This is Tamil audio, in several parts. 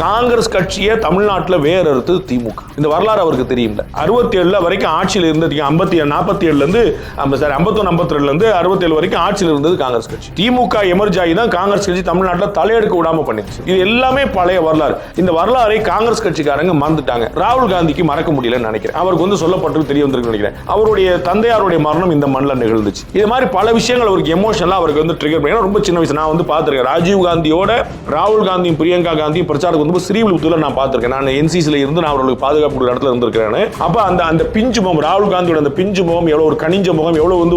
காங்கிரஸ் கட்சியை தமிழ்நாட்டில் வேற அறுத்து திமுக. இந்த வரலாறு அவருக்கு தெரியும். 67 வரைக்கும் ஆட்சியில் இருந்தது 47 67 வரைக்கும் ஆட்சியில் இருந்தது காங்கிரஸ் கட்சி. திமுக எமர்ஜ் ஆகி தான் காங்கிரஸ் கட்சி தமிழ்நாட்டில் தலையெடுக்க விடாம பண்ணிச்சு. இது எல்லாமே பழைய வரலாறு. இந்த வரலாறை காங்கிரஸ் கட்சிக்காரங்க மறந்துட்டாங்க. ராகுல் காந்திக்கு மறக்க முடியலன்னு நினைக்கிறேன். அவருக்கு சொல்லப்பட்டு தெரிய வந்திருக்கு நினைக்கிறேன். அவருடைய தந்தையாருடைய மரணம் இந்த மண்ணில் நிகழ்ந்துச்சு. இது மாதிரி பல விஷயங்கள் அவருக்கு எமோஷனலா அவருக்கு ட்ரிகர் பண்ணி ரொம்ப சின்ன வயசு நான் பார்த்திருக்கேன். ராஜீவ் காந்தியோட ராகுல் காந்தியும் பிரியங்கா காந்தியும் பிரச்சாரத்துக்கு வந்து ஸ்ரீவில்லிபுத்தூர்ல நான் பார்த்திருக்கேன். நான் என்சிசில இருந்து நான் அவர்களுக்கு பாதுகாப்பு இடத்துல இருந்திருக்கிறேன். அப்ப அந்த பிஞ்சு முகம் ராகுல் காந்தியோட அந்த பிஞ்சு முகம் எவ்வளவு ஒரு கனிஞ்ச முகம், எவ்வளவு வந்து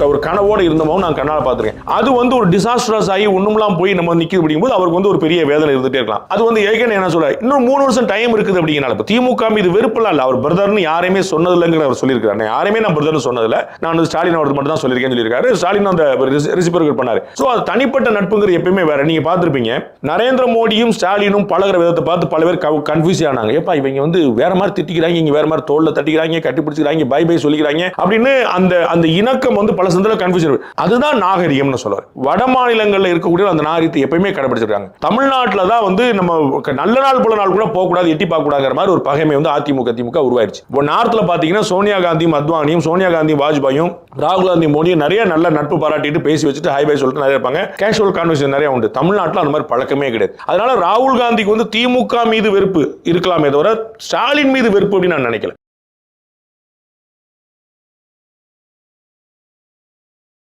ஒரு கனவோட இருந்த முகம் நான் கண்ணால பார்த்திருக்கேன். அது ஒரு டிசாஸ்டர்ஸ் ஆகி ஒண்ணுமெல்லாம் போய் நம்ம நிக்குது அப்படிங்கும்போது அவருக்கு ஒரு பெரிய வேதனை இருந்துட்டே இருக்கலாம். அது ஏற்கனவே என்ன சொல்ற இன்னும் 3 வருஷம் டைம் இருக்குது அப்படிங்கனால திமுக மீது வெறுப்பெல்லாம் இல்ல. அவர் பிரதர்னு யாரையுமே சொன்னதில்லைங்கிற அவர் சொல்லியிருக்காரு. யாரையுமே நான் பிரதர்னு சொன்னதில்லை. நான் ஸ்டாலின் அவர்கள் மட்டும் தான் சொல்லியிருக்கேன்னு சொல்லியிருக்காரு. ஸ்டாலின் அந்த ரெசிபரோகேட் பண்ணாரு. சோ அது தனிப்பட்ட நட்புங்கிறது எப்பயுமே வேற. நீங்க பார்த்திருப்பீங்க நரேந்திர மோடியும் ஸ்டாலினும் பழகுற விதத்தை பார்த்து பல பேர் கன்ஃபியூஸ் ஆனாங்க. ஏப்பா இவங்க வேற மாதிரி திட்டிக்கிறாங்க, இங்க வேற மாதிரி தோல்ல தட்டிக்கிறாங்க, கட்டி பிடிச்சிக்கிறாங்க, பை பை சொல்லிக்கிறாங்க அப்படின்னு அந்த இணக்கம் பல சந்தல கன்ஃபியூஷன். அதுதான் நாகரிகம்னு சொல்லுவார். வட மாநிலங்களில் இருக்கக்கூடிய அந்த நாகரிகத்தை எப்பயுமே கடைபிடிச்சிருக்காங்க. தமிழ்நாட்டில் தான் நம்ம நல்ல நாள் போல நாள் கூட போக கூடாது, எட்டி பார்க்க கூடாதுங்கிற மாதிரி ஒரு பகைமை அதிமுக திமுக உருவாயிருச்சு. நார்த்ல பாத்தீங்கன்னா சோனியா காந்தியும் அத்வானியும், சோனியா காந்தி வாஜ்பாயும், ராகுல் காந்தி மோடியும் நிறைய நல்ல நட்பு பாராட்டிட்டு பேசி வச்சுட்டு ஹை பை சொல்லிட்டு நிறைய இருப்பாங்க. கேஷுவல் கான்வர்சேஷன் நிறைய உண்டு. தமிழ்நாட்டில் அந்த மாதிரி பழக்கமே கிடையாது. அதனால ராகுல் காந்திக்கு திமுக மீது வெறுப்பு இருக்கலாமே தவிர ஸ்டாலின் மீது வெறுப்பு அப்படின்னு நான் நினைக்கல.